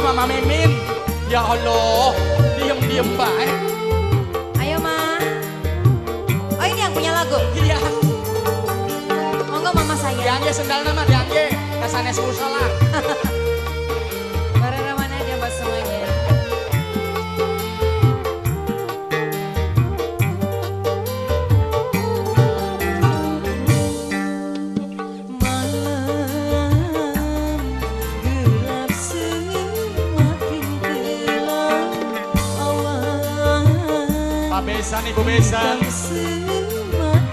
Mama Mimin. Ya Allah, diem baik. Ayo Ma. Oh ini yang punya lagu. Iya. Monggo Mama saya. Diangge sendal nama diangge. Kesannya musola. Bareng mana aja buat semuanya. Besan Ibu Besan,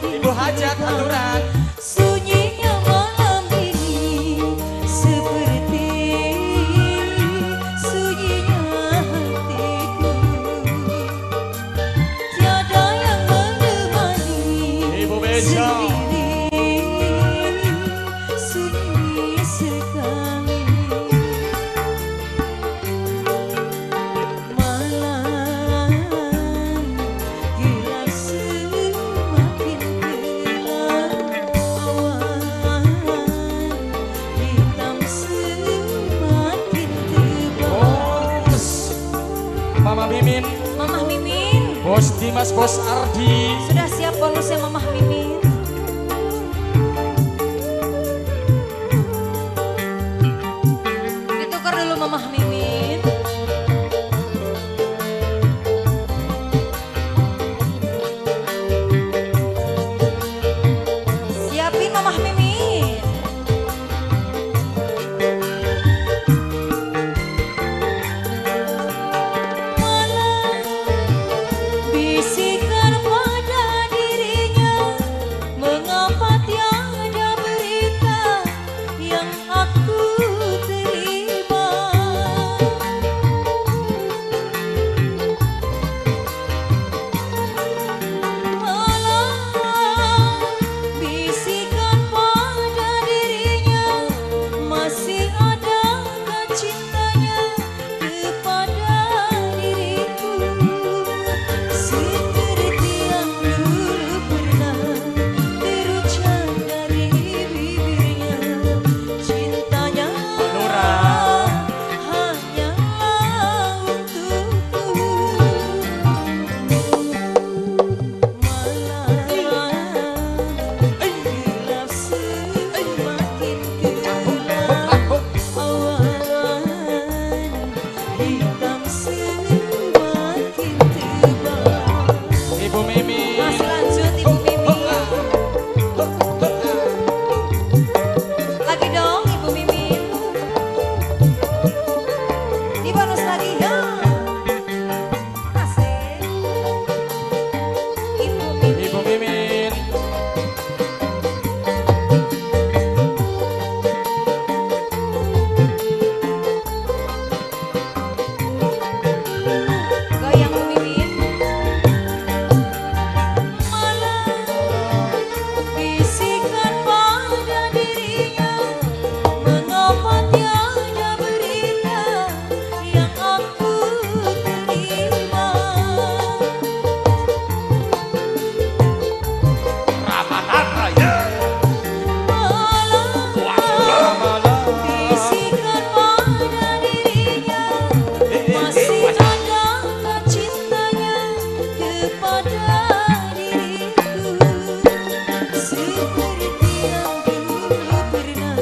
Ibu Hajat aturan. Sunyinya malam ini seperti sunyinya hatiku. Tiada yang menemani Ibu Besan, sunyi sekali. Mama Mimin, Mamah Mimin, Bos Dimas, Bos Ardi. sudah siap bonusnya Mamah Mimin? Ditukar dulu Mamah Mimin. Siapin Mamah Mimin. Bisikan pada dirinya, mengapa tiada berita yang aku terima. Malah bisikan pada dirinya, masih adakah cintanya kepada diriku. Seperti yang dulu pernah terucap dari bibirnya, cintanya hanyalah untukku. Malam gelap semakin gelap, awan hitam semakin tebal. Ibu Mimin. Masih lanjut Ibu Mimin. Lagi dong Ibu Mimin. Di bonus lagi ya. Asik. Ibu Mimin. Ibu Mimin. Goyang Bu Mimin. Malam bisikan pada dirinya, mengapa tiada berita yang aku terima. Ramanata ya. Malam bisikan pada dirinya, masih adakah cintanya kepada diriku. Seperti yang dulu pernah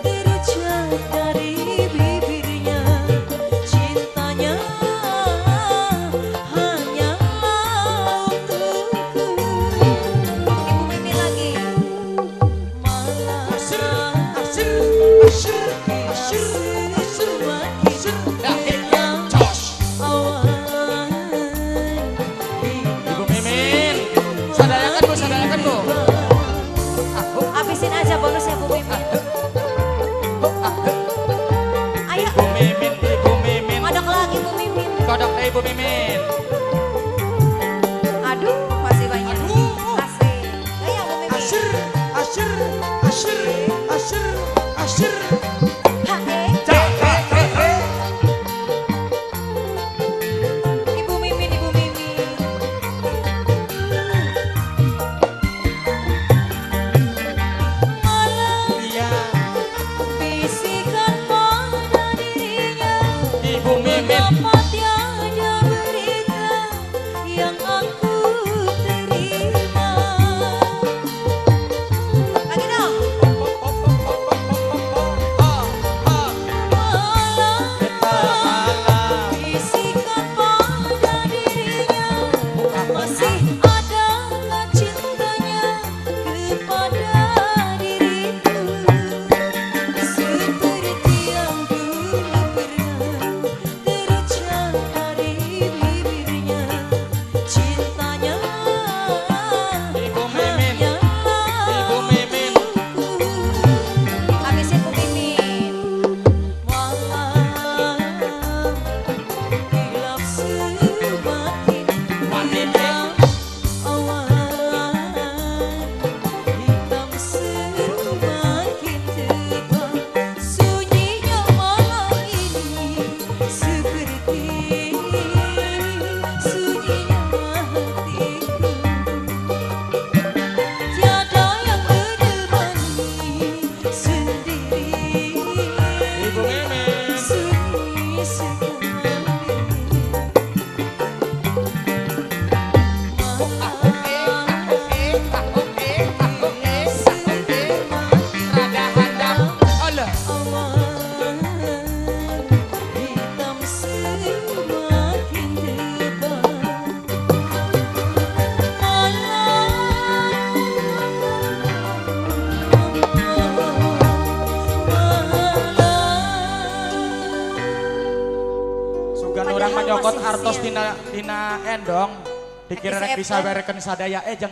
terucap dari bibirnya, cintanya hanyalah untukku. Ibu Mimin lagi. Malam Ibu Mimin. Sadarakan Bu, sadarakan Bu. habisin aja bonusnya Bu Mimin. Ayo, Ibu Mimin, Ibu Mimin. kodok lagi Bu Mimin. Kodok Ibu Mimin. Aduh, masih banyak. Asik. Ayo Bu Mimin. Asyir, asyir, asyir, asyir, asyir. Hae. Ibu Mimin, Ibu Mimin. Malam Iya. bisikan pada dirinya, tina endong dikira rek Happy bisa September. bereken sadaya jeung